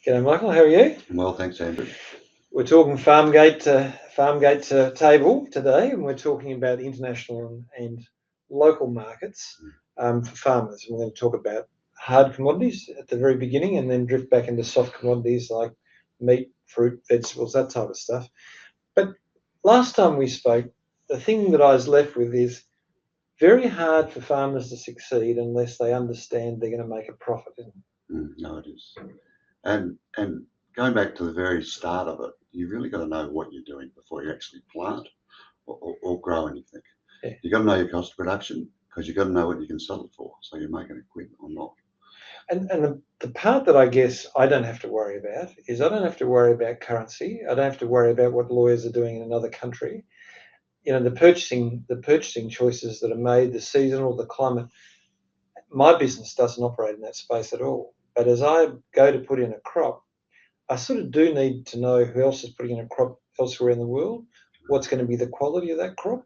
G'day, Michael. How are you? Well, thanks, Andrew. We're talking Farmgate table today, and we're talking about international and local markets for farmers. We're going to talk about hard commodities at the very beginning, and then drift back into soft commodities like meat, fruit, vegetables, that type of stuff. But last time we spoke, the thing that I was left with is very hard for farmers to succeed unless they understand they're going to make a profit. No, it is. And going back to the very start of it, you really got to know what you're doing before you actually plant or grow anything. Yeah. You got to know your cost of production because you got to know what you can sell it for, so you're making it quick or not. And the part that I guess I don't have to worry about is I don't have to worry about currency. I don't have to worry about what lawyers are doing in another country. You know, the purchasing choices that are made, the seasonal, the climate. My business doesn't operate in that space at all. But as I go to put in a crop, I sort of do need to know who else is putting in a crop elsewhere in the world, what's going to be the quality of that crop,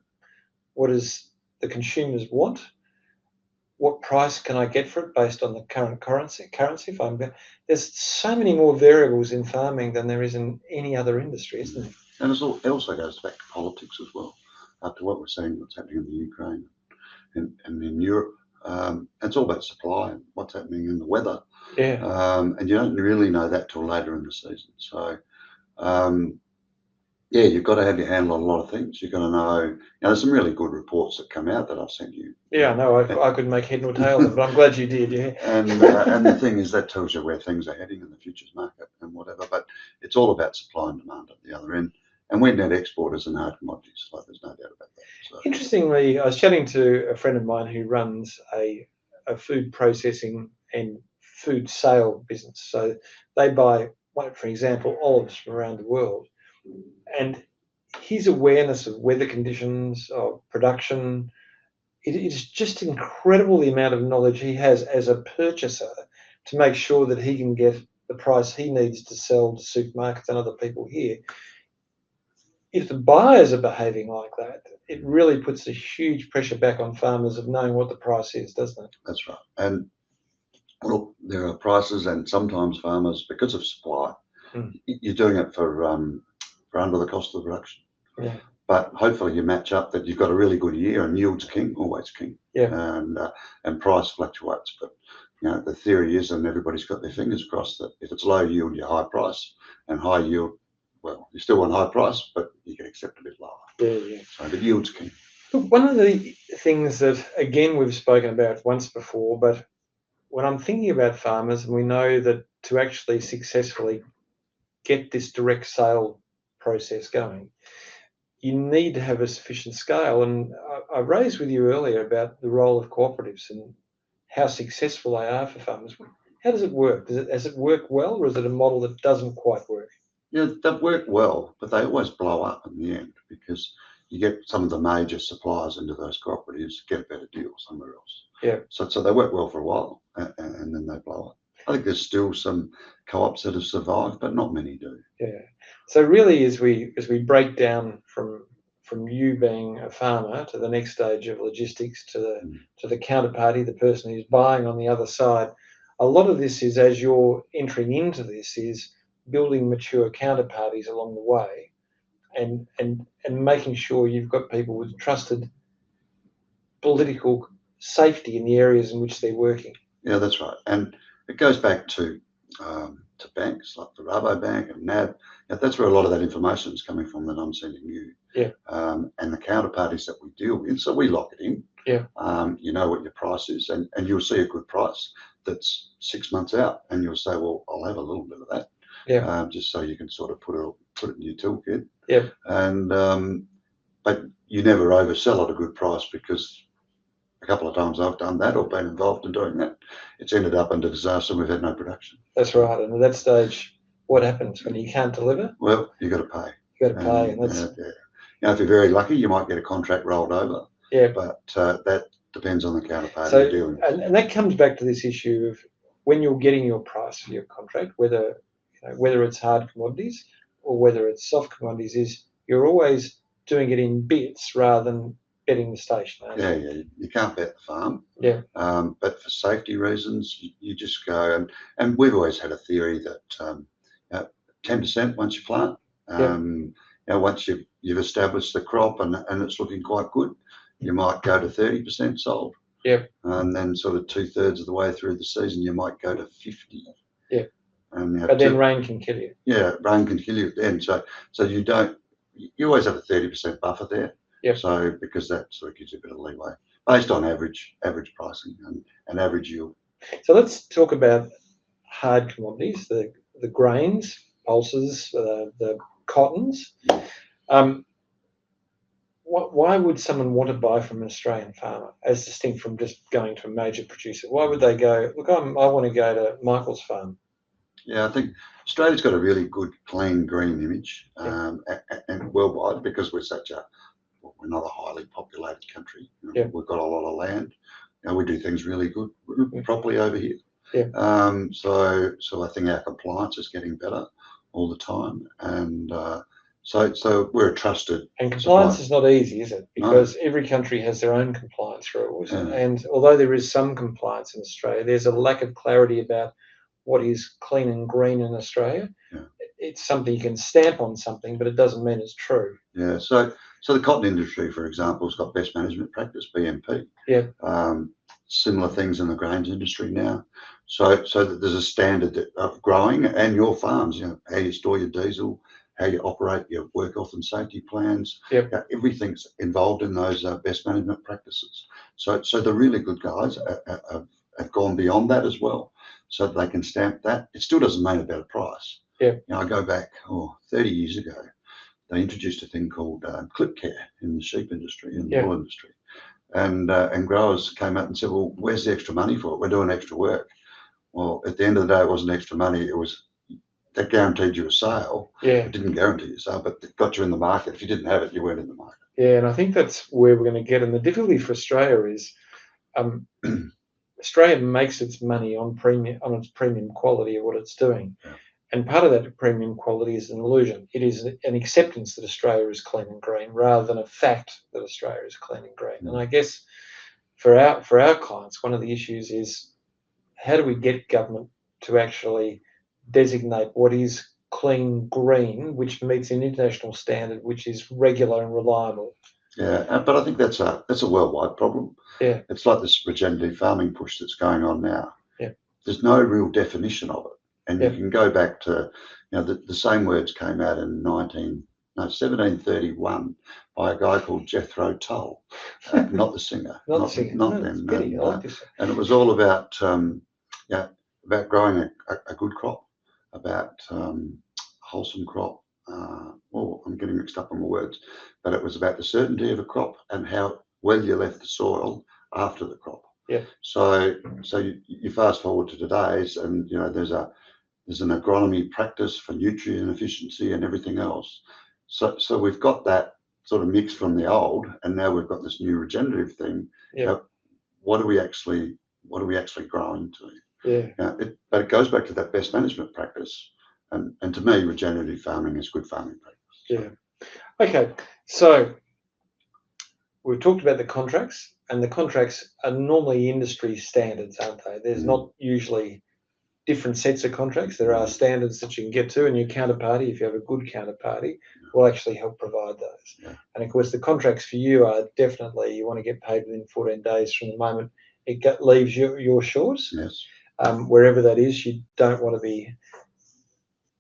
what does the consumers want, what price can I get for it based on the current currency. There's so many more variables in farming than there is in any other industry, isn't there? And it also goes back to politics as well, after what we're seeing, what's happening in the Ukraine and in Europe. It's all about supply and what's happening in the weather. Yeah. And you don't really know that till later in the season. So, yeah, you've got to have your handle on a lot of things. You've got to know, there's some really good reports that come out that I've sent you. Yeah, no, I couldn't make head nor tail of it, but I'm glad you did, yeah. And the thing is, that tells you where things are heading in the futures market and whatever. But it's all about supply and demand at the other end. And we're net exporters in hard commodities, like there's no doubt about that. So. Interestingly, I was chatting to a friend of mine who runs a food processing and food sale business. So they buy, for example, olives from around the world. And his awareness of weather conditions, of production, it is just incredible the amount of knowledge he has as a purchaser to make sure that he can get the price he needs to sell to supermarkets and other people here. If the buyers are behaving like that, it really puts a huge pressure back on farmers of knowing what the price is, doesn't it? That's right. And look, there are prices, and sometimes farmers, because of supply, you're doing it for under the cost of production. Yeah. But hopefully you match up that you've got a really good year, and yield's king, always king. Yeah. And price fluctuates. But the theory is, and everybody's got their fingers crossed, that if it's low yield, you're high price, and high yield, well, you still want high price, but you can accept a bit lower. Yeah. So the yield's king. Look, one of the things that, again, we've spoken about once before, but when I'm thinking about farmers, and we know that to actually successfully get this direct sale process going, you need to have a sufficient scale. And I raised with you earlier about the role of cooperatives and how successful they are for farmers. How does it work? Does it work well, or is it a model that doesn't quite work? Yeah, they've worked well, but they always blow up in the end because you get some of the major suppliers into those cooperatives get a better deal somewhere else. Yeah. So they work well for a while, and then they blow up. I think there's still some co-ops that have survived, but not many do. Yeah. So really, as we break down from you being a farmer to the next stage of logistics to the counterparty, the person who's buying on the other side, a lot of this is, as you're entering into this, is building mature counterparties along the way, and making sure you've got people with trusted political safety in the areas in which they're working. Yeah, that's right, and it goes back to banks like the Rabobank and NAB. That's where a lot of that information is coming from that I'm sending you. Yeah. And the counterparties that we deal with, so we lock it in. Yeah. You know what your price is, and you'll see a good price that's 6 months out, and you'll say, well, I'll have a little bit of that. Yeah. Just so you can sort of put it in your toolkit. Yeah. And but you never oversell at a good price, because a couple of times I've done that or been involved in doing that, it's ended up in disaster. We've had no production. That's right. And at that stage, what happens when you can't deliver? Well, you've got to pay. You've got to pay, and that's if you're very lucky, you might get a contract rolled over. Yeah. But that depends on the counterparty so, you're dealing with. And that comes back to this issue of when you're getting your price for your contract, whether it's hard commodities or whether it's soft commodities, is you're always doing it in bits rather than betting the station. Yeah, you can't bet the farm. Yeah. But for safety reasons, you just go and we've always had a theory that 10% once you plant. Once you've established the crop and it's looking quite good, you might go to 30% sold. Yep. And then sort of 2/3 of the way through the season, you might go to 50. Yeah. And but then rain can kill you. Yeah, rain can kill you then. So you always have a 30% buffer there. Yep. So because that sort of gives you a bit of leeway based on average pricing and average yield. So let's talk about hard commodities, the grains, pulses, the cottons. Why would someone want to buy from an Australian farmer, as distinct from just going to a major producer? Why would they go, look, I want to go to Michael's farm? Yeah, I think Australia's got a really good, clean, green image, and worldwide, because we're not a highly populated country. We've got a lot of land. We do things really good, properly over here. So I think our compliance is getting better all the time, and so we're a trusted. And compliance is not easy, is it? Because every country has their own compliance rules, and although there is some compliance in Australia, there's a lack of clarity about what is clean and green in Australia. It's something you can stamp on something, but it doesn't mean it's true. Yeah. So the cotton industry, for example, has got best management practice, BMP. Yeah. Similar things in the grains industry now. So that there's a standard of growing and your farms. How you store your diesel, how you operate your work health and safety plans. Everything's involved in those best management practices. So the really good guys have gone beyond that as well, so that they can stamp that. It still doesn't mean a better price. I go back 30 years ago. They introduced a thing called clip care in the sheep industry, in the wool industry, and growers came out and said, "Well, where's the extra money for it? We're doing extra work." Well, at the end of the day, it wasn't extra money. That guaranteed you a sale. It didn't guarantee you a sale, but it got you in the market. If you didn't have it, you weren't in the market. Yeah, and I think that's where we're going to get. And the difficulty for Australia is, Australia makes its money on its premium quality of what it's doing. And part of that premium quality is an illusion. It is an acceptance that Australia is clean and green, rather than a fact that Australia is clean and green. And I guess for our clients, one of the issues is, how do we get government to actually designate what is clean green, which meets an international standard, which is regular and reliable? Yeah, but I think that's a worldwide problem. Yeah. It's like this regenerative farming push that's going on now. Yeah. There's no real definition of it. And you can go back to, the same words came out in 1731 by a guy called Jethro Tull, not the singer, not them. And it was all about growing a good crop, about wholesome crop. I'm getting mixed up on my words, but it was about the certainty of a crop and how well you left the soil after the crop. So you fast forward to today's, and there's an agronomy practice for nutrient efficiency and everything else. So we've got that sort of mix from the old, and now we've got this new regenerative thing. What are we actually growing to? But it goes back to that best management practice, and to me, regenerative farming is good farming practice. Okay, so we've talked about the contracts, and the contracts are normally industry standards, aren't they? There's not usually different sets of contracts. There are standards that you can get to, and your counterparty, if you have a good counterparty, will actually help provide those. And of course, the contracts for you are definitely, you want to get paid within 14 days from the moment it leaves your shores. Wherever that is, you don't want to be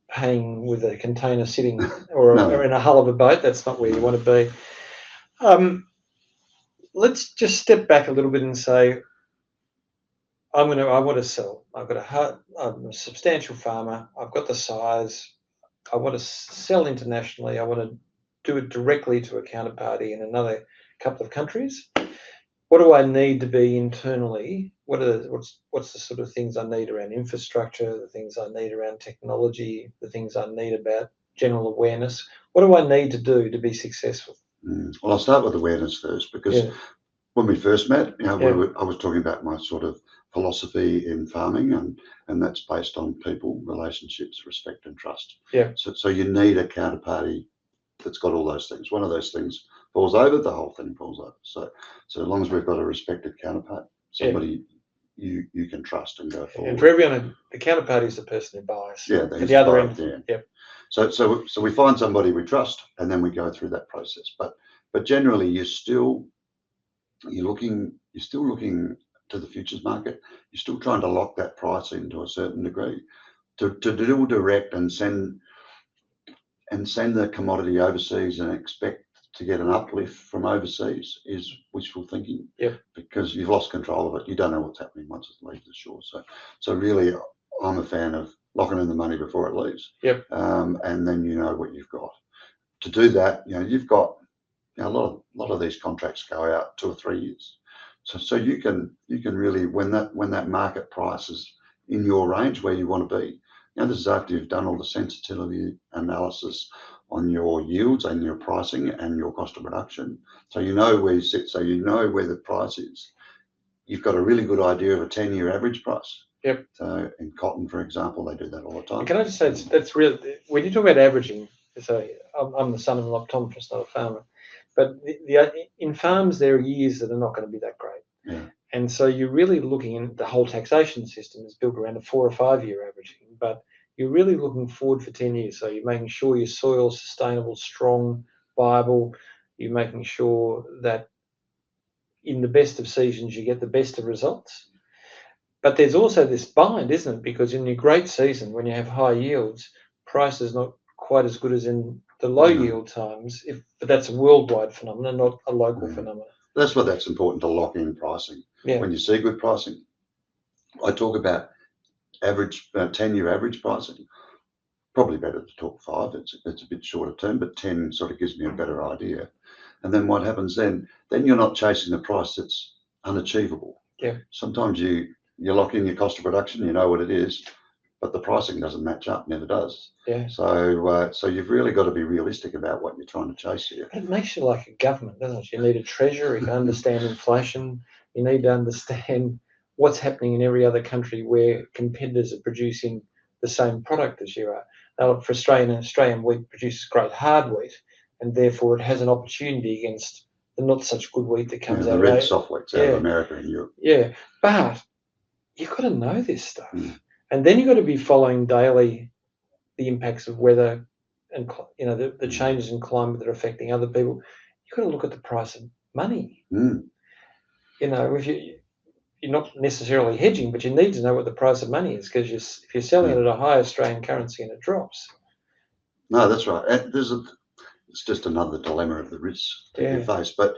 paying with a container sitting or in a hull of a boat. That's not where you want to be. Let's just step back a little bit and say, I want to sell. I'm a substantial farmer. I've got the size. I want to sell internationally. I want to do it directly to a counterparty in another couple of countries. What do I need to be internally? What's the sort of things I need around infrastructure, the things I need around technology, the things I need about general awareness? What do I need to do to be successful? Well, I'll start with awareness first, because when we first met, I was talking about my sort of philosophy in farming, and that's based on people, relationships, respect, and trust. So you need a counterparty that's got all those things. One of those things falls over, the whole thing falls over. So as long as we've got a respected counterpart, somebody you can trust and go forward. And for everyone, the counterparty is the person who buys. Yeah, At the other end. Yeah. Yep. So we find somebody we trust, and then we go through that process. But generally, you're still looking to the futures market. You're still trying to lock that price in to a certain degree. To do direct and send the commodity overseas and expect to get an uplift from overseas is wishful thinking. Yep. Because you've lost control of it. You don't know what's happening once it leaves the shore. So really, I'm a fan of locking in the money before it leaves. Yep. And then you know what you've got. To do that, you've got a lot of these contracts go out 2 or 3 years. So you can really, when that market price is in your range where you want to be. This is after you've done all the sensitivity analysis on your yields and your pricing and your cost of production. So you know where you sit, so you know where the price is. You've got a really good idea of a 10-year average price. Yep. So in cotton, for example, they do that all the time. And can I just say, that's real, when you talk about averaging, so I'm the son of an optometrist, not a farmer, but in farms, there are years that are not going to be that great. Yeah. And so you're really looking, in the whole taxation system is built around a 4 or 5 year averaging, but you're really looking forward for 10 years. So you're making sure your soil's sustainable, strong, viable. You're making sure that in the best of seasons, you get the best of results. But there's also this bind, isn't it? Because in your great season, when you have high yields, price is not quite as good as in the low yield times. But that's a worldwide phenomenon, not a local phenomenon. That's why that's important to lock in pricing. Yeah. When you see good pricing, I talk about average 10-year average pricing. Probably better to talk 5. It's a bit shorter term, but 10 sort of gives me a better idea. And then what happens then? Then you're not chasing the price that's unachievable. Yeah. Sometimes you lock in your cost of production, you know what it is, but the pricing doesn't match up, never does. Yeah. So you've really got to be realistic about what you're trying to chase here. It makes you like a government, doesn't it? You need a treasurer who can understand inflation. You need to understand what's happening in every other country where competitors are producing the same product as you are. Now, for Australian wheat produces great hard wheat, and therefore it has an opportunity against the not such good wheat that comes out the of red soft wheats out of America and Europe. Yeah, but you've got to know this stuff, and then you've got to be following daily the impacts of weather and the changes in climate that are affecting other people. You've got to look at the price of money. If you're not necessarily hedging, but you need to know what the price of money is, because if you're selling it at a high Australian currency and it drops. No, that's right. It's just another dilemma of the risks that you face. But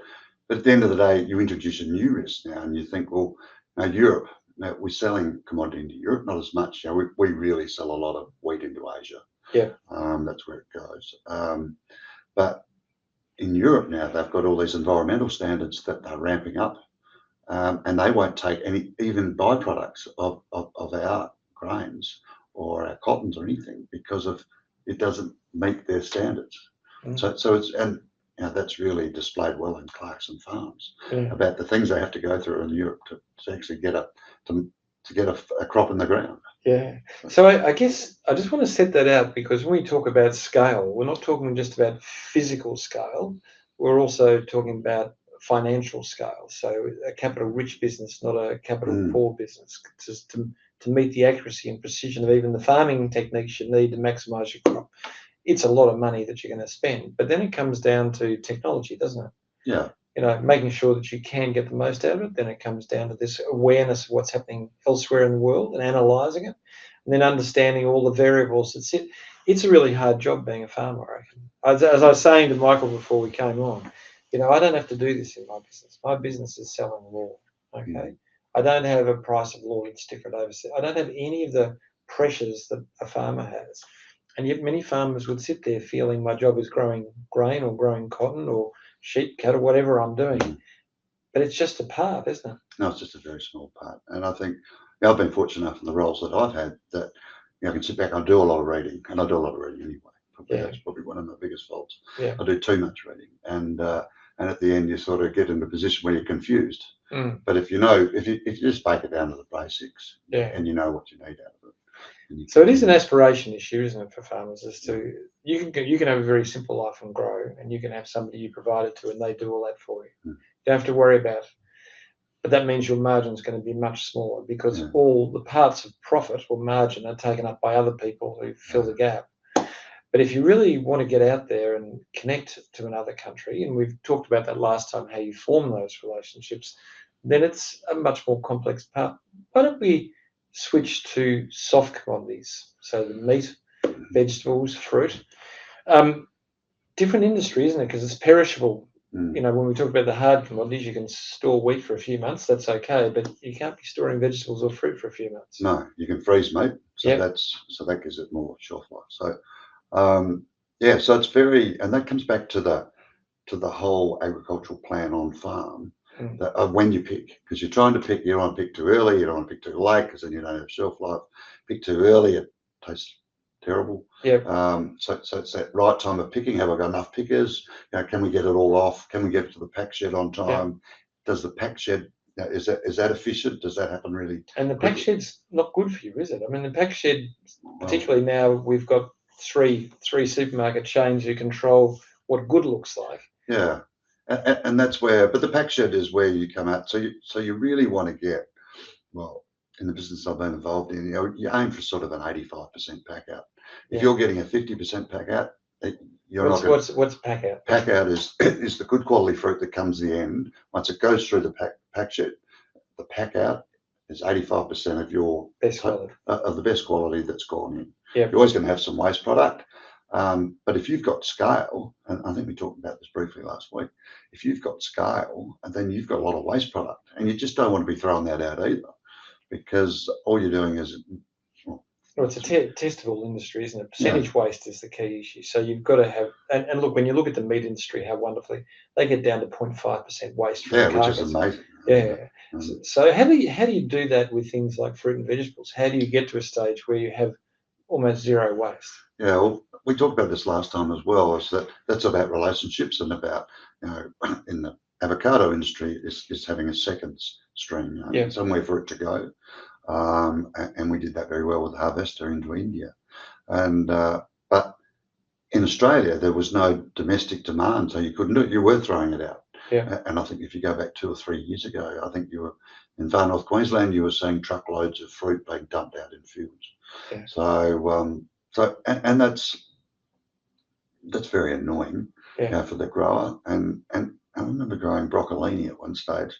at the end of the day, you introduce a new risk now, and you think, well, now Europe. Now we're selling commodity into Europe, not as much. We really sell a lot of wheat into Asia. Yeah. That's where it goes. But in Europe now, they've got all these environmental standards that they're ramping up, and they won't take any even byproducts of our grains or our cottons or anything because of it doesn't meet their standards. So it's that's really displayed well in Clarkson Farms about the things they have to go through in Europe to actually get a crop in the ground. Yeah. So I guess I just want to set that out, because when we talk about scale, we're not talking just about physical scale. We're also talking about financial scale. So a capital rich business, not a capital poor business, just to meet the accuracy and precision of even the farming techniques you need to maximize your crop. It's a lot of money that you're going to spend, but then it comes down to technology, doesn't it? Yeah. Making sure that you can get the most out of it. Then it comes down to this awareness of what's happening elsewhere in the world and analysing it, and then understanding all the variables that sit. It's a really hard job being a farmer, I reckon. As I was saying to Michael before we came on, I don't have to do this in my business. My business is selling law, okay? I don't have a price of law that's different overseas. I don't have any of the pressures that a farmer has. And yet many farmers would sit there feeling my job is growing grain or growing cotton or sheep, cattle, whatever I'm doing. But it's just a part, isn't it? No, it's just a very small part. And I think I've been fortunate enough in the roles that I've had that I can sit back and do a lot of reading, and I do a lot of reading anyway. That's probably one of my biggest faults. Yeah. I do too much reading, and at the end you sort of get in a position where you're confused. But if you just break it down to the basics, and you know what you need out of it. So it is an aspiration issue, isn't it, for farmers? You can have a very simple life and grow, and you can have somebody you provide it to, and they do all that for you. You don't have to worry about it. but that means your margin is going to be much smaller because Yeah. all the parts of profit or margin are taken up by other people who fill the gap. But if you really want to get out there and connect to another country, and we've talked about that last time, how you form those relationships, then it's a much more complex part. Why don't we switch to soft commodities? So the meat, vegetables, fruit. Different industry, isn't it? Because it's perishable. Mm. You know, when we talk about the hard commodities, you can store wheat for a few months. That's okay, but you can't be storing vegetables or fruit for a few months. No, you can freeze meat, so Yep. that gives it more shelf life. So yeah, so it's very, and that comes back to the whole agricultural plan on farm. That when you pick, because you're trying to pick, you don't want to pick too early, you don't want to pick too late, because then you don't have shelf life. Pick too early, it tastes terrible. Yep. So it's that right time of picking. Have I got enough pickers? You know, can we get it all off? Can we get it to the pack shed on time? Does the pack shed, you know, is that efficient? Does that happen really? And the pack shed's not good for you, is it? I mean, the pack shed, Well, particularly now, we've got three supermarket chains who control what good looks like. yeah, and that's where, but the pack shed is where you come out. So you really want to get, well, in the business I've been involved in, you know, you aim for sort of an 85% pack out. If you're getting a 50% pack out, you're not going to. What's pack out? Pack out is the good quality fruit that comes the end. Once it goes through the pack shed, the pack out is 85% of your Best quality. Of the best quality that's gone in. Yep. You're always going to have some waste product. But if you've got scale, and I think we talked about this briefly last week, if you've got scale, and then you've got a lot of waste product, and you just don't want to be throwing that out either, because all you're doing is, well, it's a testable industry, isn't it? Percentage waste is the key issue. So you've got to have, and look, when you look at the meat industry, how wonderfully they get down to 0.5% waste from the carcass. Which is amazing. Yeah. So how do you do that with things like fruit and vegetables? How do you get to a stage where you have almost zero waste? Yeah, well, we talked about this last time as well. Is that's about relationships and about, you know, in the avocado industry is having a second stream, you know, somewhere for it to go. And we did that very well with Harvester into India. And but in Australia there was no domestic demand, so you couldn't do it. You were throwing it out. Yeah. And I think if you go back 2 or 3 years ago, I think you were in far north Queensland, you were seeing truckloads of fruit being dumped out in fields. Yeah. So and that's very annoying, you know, for the grower. And I remember growing broccolini at one stage,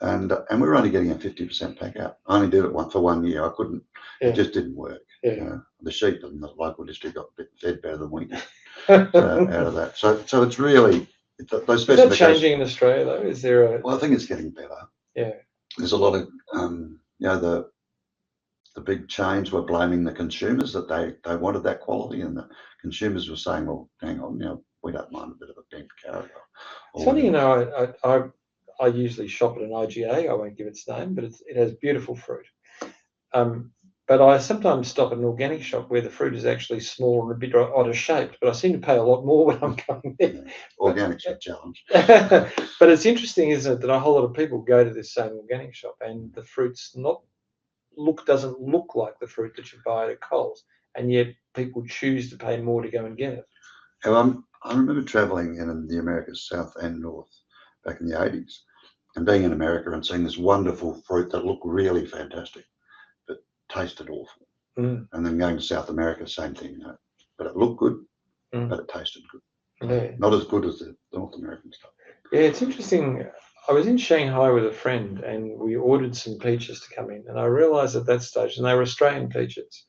and we were only getting a 50% pack out. I only did it for 1 year. I couldn't. It just didn't work. You know, the sheep in the local district got fed better than we did out of that. So it's really those specifications. Is that changing in Australia though? Is there a? Well, I think it's getting better. Yeah. There's a lot of you know, the big chains were blaming the consumers that they wanted that quality, and the consumers were saying, well, hang on, you know, we don't mind a bit of a bent carrot. It's funny, you know, I usually shop at an IGA. I won't give its name, but it has beautiful fruit. But I sometimes stop at an organic shop where the fruit is actually small and a bit odder shaped, but I seem to pay a lot more when I'm going there. Yeah, organic's a challenge. But it's interesting, isn't it, that a whole lot of people go to this same organic shop and the fruit's doesn't look like the fruit that you buy at Coles, and yet people choose to pay more to go and get it. I remember traveling in the Americas, South and North, back in the 80s, and being in America and seeing this wonderful fruit that looked really fantastic, but tasted awful. And then going to South America, same thing, you know, but it looked good, but it tasted good. Yeah. Not as good as the North American stuff. Yeah, it's interesting. I was in Shanghai with a friend and we ordered some peaches to come in, and I realized at that stage, and they were Australian peaches,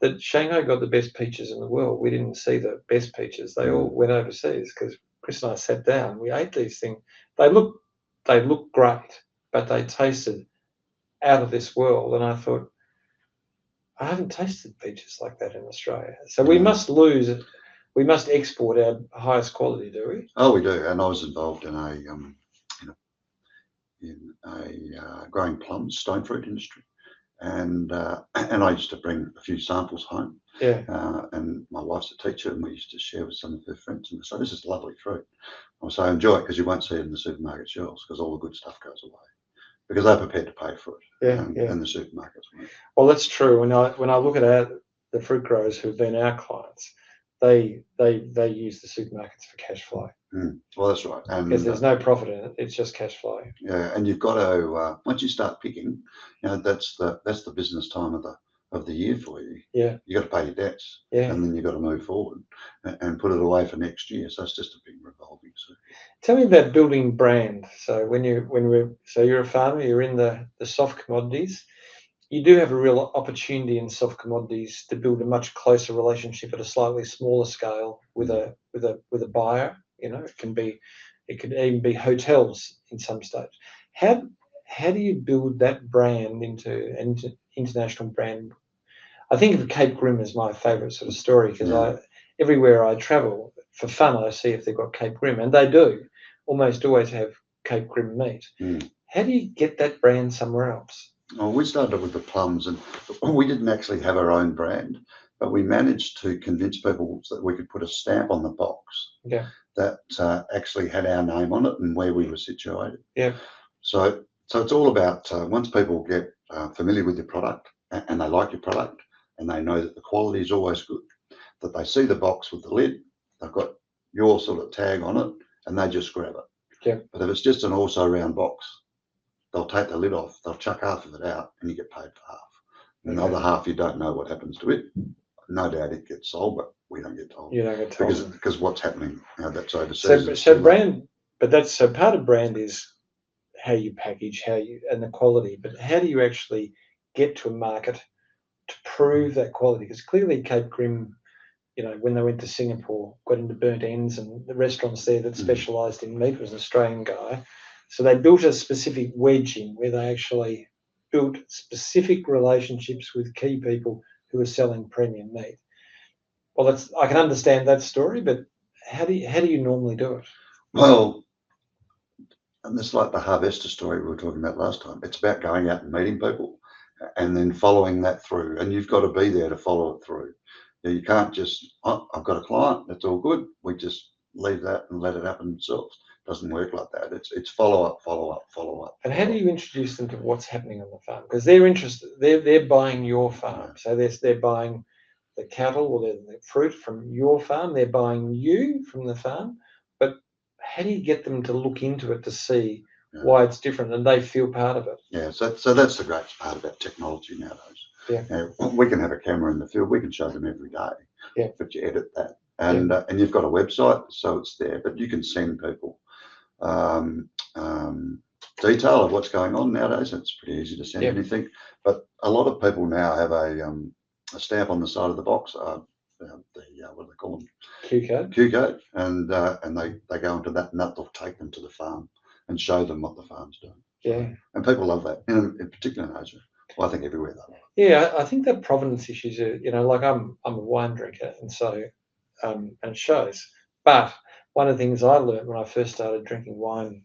that Shanghai got the best peaches in the world. We didn't see the best peaches. They all went overseas, because Chris and I sat down. We ate these things. They looked great, but they tasted out of this world. And I thought, I haven't tasted peaches like that in Australia. So we must export our highest quality, do we? Oh, we do. And I was involved in a growing plums, stone fruit industry. And I used to bring a few samples home. Yeah. And my wife's a teacher, and we used to share with some of her friends. And so this is lovely fruit. I say, enjoy it, because you won't see it in the supermarket shelves, because all the good stuff goes away, because they're prepared to pay for it. And the supermarkets won't. Well, that's true. When I look at the fruit growers who've been our clients, they use the supermarkets for cash flow Well, that's right. because there's no profit in it. It's just cash flow. Yeah, and you've got to once you start picking, that's the business time of the year for you. Yeah. You got to pay your debts, Yeah. and then you've got to move forward and put it away for next year. So it's just a big revolving circle. Tell me about building brand. So you're a farmer, you're in the soft commodities. You do have a real opportunity in soft commodities to build a much closer relationship at a slightly smaller scale with a buyer. It could even be hotels in some states. How do you build that brand into an international brand? I think of Cape Grim as my favourite sort of story because everywhere I travel for fun, I see if they've got Cape Grim, and they do. Almost always have Cape Grim meat. How do you get that brand somewhere else? Well, we started with the plums, and we didn't actually have our own brand, but we managed to convince people that we could put a stamp on the box that actually had our name on it and where we were situated. Yeah. So it's all about once people get familiar with your product and they like your product and they know that the quality is always good, that they see the box with the lid, they've got your sort of tag on it, and they just grab it. Yeah. But if it's just an also round box, they'll take the lid off, they'll chuck half of it out, and you get paid for half. And the other half, you don't know what happens to it. No doubt it gets sold, but we don't get told. You don't get told. Because what's happening, that's overseas. So brand, but that's part of brand is how you package, and the quality. But how do you actually get to a market to prove that quality? Because clearly Cape Grim, when they went to Singapore, got into burnt ends, and the restaurants there that specialised in meat was an Australian guy. So they built a specific wedge in where they actually built specific relationships with key people who are selling premium meat. Well, I can understand that story, but how do you normally do it? Well, and it's like the harvester story we were talking about last time. It's about going out and meeting people and then following that through. And you've got to be there to follow it through. You can't just, I've got a client, that's all good. We just leave that and let it happen themselves. It doesn't work like that. It's follow up. And how do you introduce them to what's happening on the farm? Because they're interested. They're buying your farm. So they're buying the cattle or the fruit from your farm. They're buying you from the farm. But how do you get them to look into it to see why it's different and they feel part of it? Yeah, so that's the great part about technology nowadays. Yeah. We can have a camera in the field. We can show them every day. Yeah. But you edit that. And you've got a website, so it's there. But you can send people detail of what's going on nowadays. It's pretty easy to send anything. But a lot of people now have a stamp on the side of the box. What do they call them? Q code. Q code, and they go into that, and that'll take them to the farm and show them what the farm's doing. Yeah. And people love that, in particular in Asia. Well, I think everywhere they love it. Yeah, I think that provenance issues are, like I'm a wine drinker, and so and it shows. But one of the things I learned when I first started drinking wine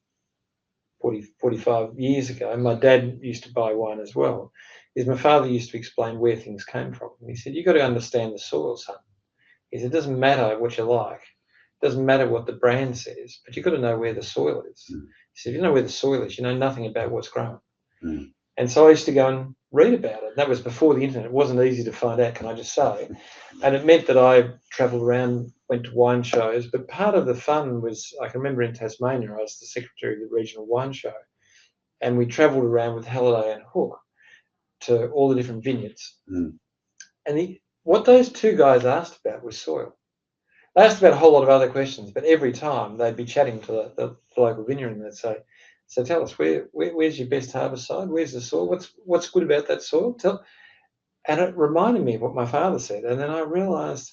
45 years ago, and my dad used to buy wine as well, is my father used to explain where things came from. And he said, you've got to understand the soil, son. He said, it doesn't matter what you like. It doesn't matter what the brand says, but you've got to know where the soil is. He said, if you know where the soil is, you know nothing about what's grown. And so I used to go and read about it. That was before the internet. It wasn't easy to find out, can I just say. And it meant that I travelled around, went to wine shows. But part of the fun was, I can remember in Tasmania, I was the secretary of the regional wine show. And we travelled around with Halliday and Hook to all the different vineyards. And what those two guys asked about was soil. They asked about a whole lot of other questions, but every time they'd be chatting to the local vineyard and they'd say, so tell us, where's your best harvest site? Where's the soil? What's good about that soil? And it reminded me of what my father said. And then I realised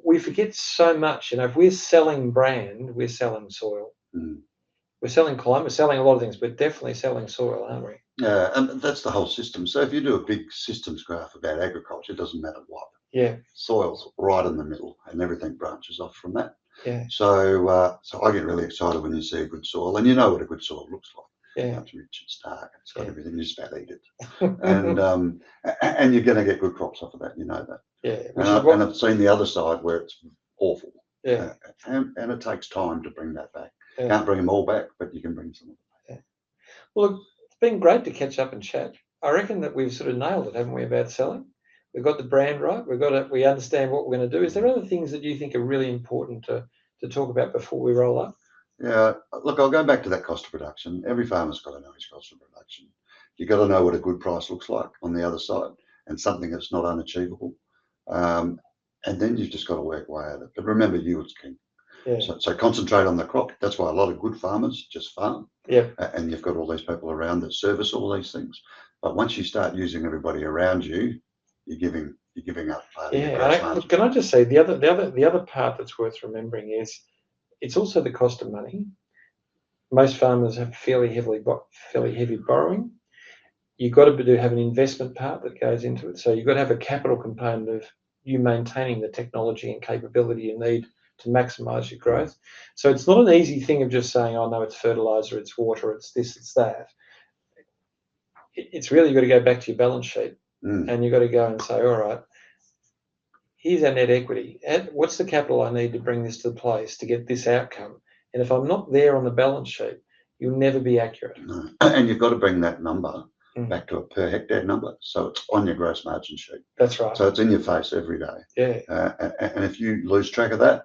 we forget so much. If we're selling brand, we're selling soil. We're selling climate, we're selling a lot of things, but definitely selling soil, aren't we? Yeah, and that's the whole system. So if you do a big systems graph about agriculture, it doesn't matter what. Yeah. Soil's right in the middle, and everything branches off from that. Yeah. So I get really excited when you see a good soil, and you know what a good soil looks like. Yeah. It's rich, it's dark, it's got everything. You just about eat it, and you're going to get good crops off of that. You know that. Yeah. And I've seen the other side where it's awful. Yeah. And it takes time to bring that back. Yeah. Can't bring them all back, but you can bring some of them back. Yeah. Well, it's been great to catch up and chat. I reckon that we've sort of nailed it, haven't we, about selling? we've got the brand right, we understand what we're going to do. Is there other things that you think are really important to talk about before we roll up? Yeah, look, I'll go back to that cost of production. Every farmer's got to know his cost of production. You've got to know what a good price looks like on the other side and something that's not unachievable. And then you've just got to work away at it. But remember, yield's king. Yeah. So concentrate on the crop. That's why a lot of good farmers just farm. Yeah. And you've got all these people around that service all these things. But once you start using everybody around you, you're giving up part of your gross margin. Can I just say the other part that's worth remembering is it's also the cost of money. Most farmers have fairly heavy borrowing. You've got to have an investment part that goes into it. So you've got to have a capital component of you maintaining the technology and capability you need to maximise your growth. So it's not an easy thing of just saying, oh no, it's fertiliser, it's water, it's this, it's that. It's really got to go back to your balance sheet, and you've got to go and say, all right, here's our net equity. What's the capital I need to bring this to place to get this outcome? And if I'm not there on the balance sheet, you'll never be accurate. No. And you've got to bring that number back to a per hectare number, so it's on your gross margin sheet. That's right. So it's in your face every day. Yeah. And if you lose track of that,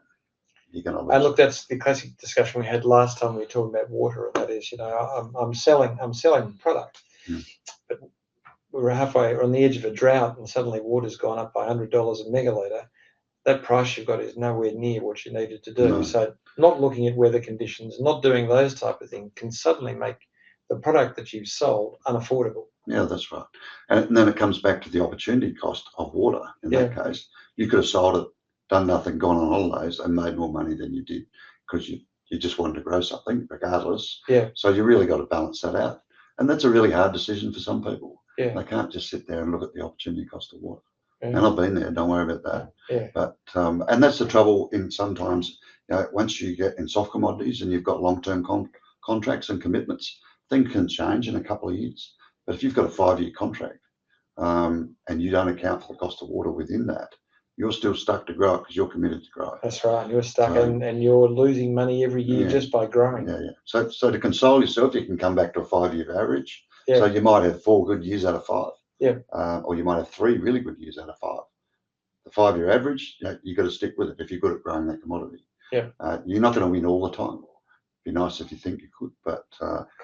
you're going to lose. And look, that's the classic discussion we had last time we were talking about water, and that is, I'm selling product, but we were halfway on the edge of a drought, and suddenly water's gone up by $100 a megalitre. That price you've got is nowhere near what you needed to do. No. So not looking at weather conditions, not doing those type of things can suddenly make the product that you've sold unaffordable. Yeah, that's right. And then it comes back to the opportunity cost of water. In that case, you could have sold it, done nothing, gone on holidays and made more money than you did because you just wanted to grow something regardless. Yeah. So you really got to balance that out. And that's a really hard decision for some people. Yeah. They can't just sit there and look at the opportunity cost of water. Yeah. And I've been there, don't worry about that. Yeah. But and that's the trouble in sometimes, once you get in soft commodities and you've got long-term contracts and commitments, things can change in a couple of years. But if you've got a 5-year contract and you don't account for the cost of water within that, you're still stuck to grow it because you're committed to grow it. That's right. You're stuck and you're losing money every year just by growing. Yeah, yeah. So to console yourself, you can come back to a 5-year average. Yeah. So you might have 4 good years out of 5. Yeah. Or you might have 3 really good years out of 5. The 5-year average, you've got to stick with it if you're good at growing that commodity. Yeah. You're not going to win all the time. It'd be nice if you think you could, but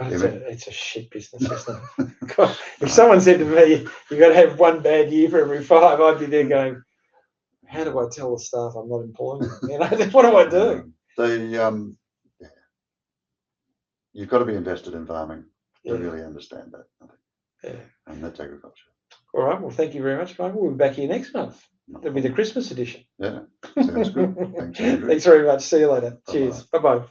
it's a shit business, isn't it? God, if someone said to me, you've got to have 1 bad year for every 5, I'd be there going, how do I tell the staff I'm not employing them? What do I do? You've got to be invested in farming to really understand that. I think. Yeah. And that's agriculture. All right. Well, thank you very much, Michael. We'll be back here next month. It'll be the Christmas edition. Yeah. Sounds good. Thanks, Andrew. Thanks very much. See you later. Bye-bye. Cheers. Bye-bye.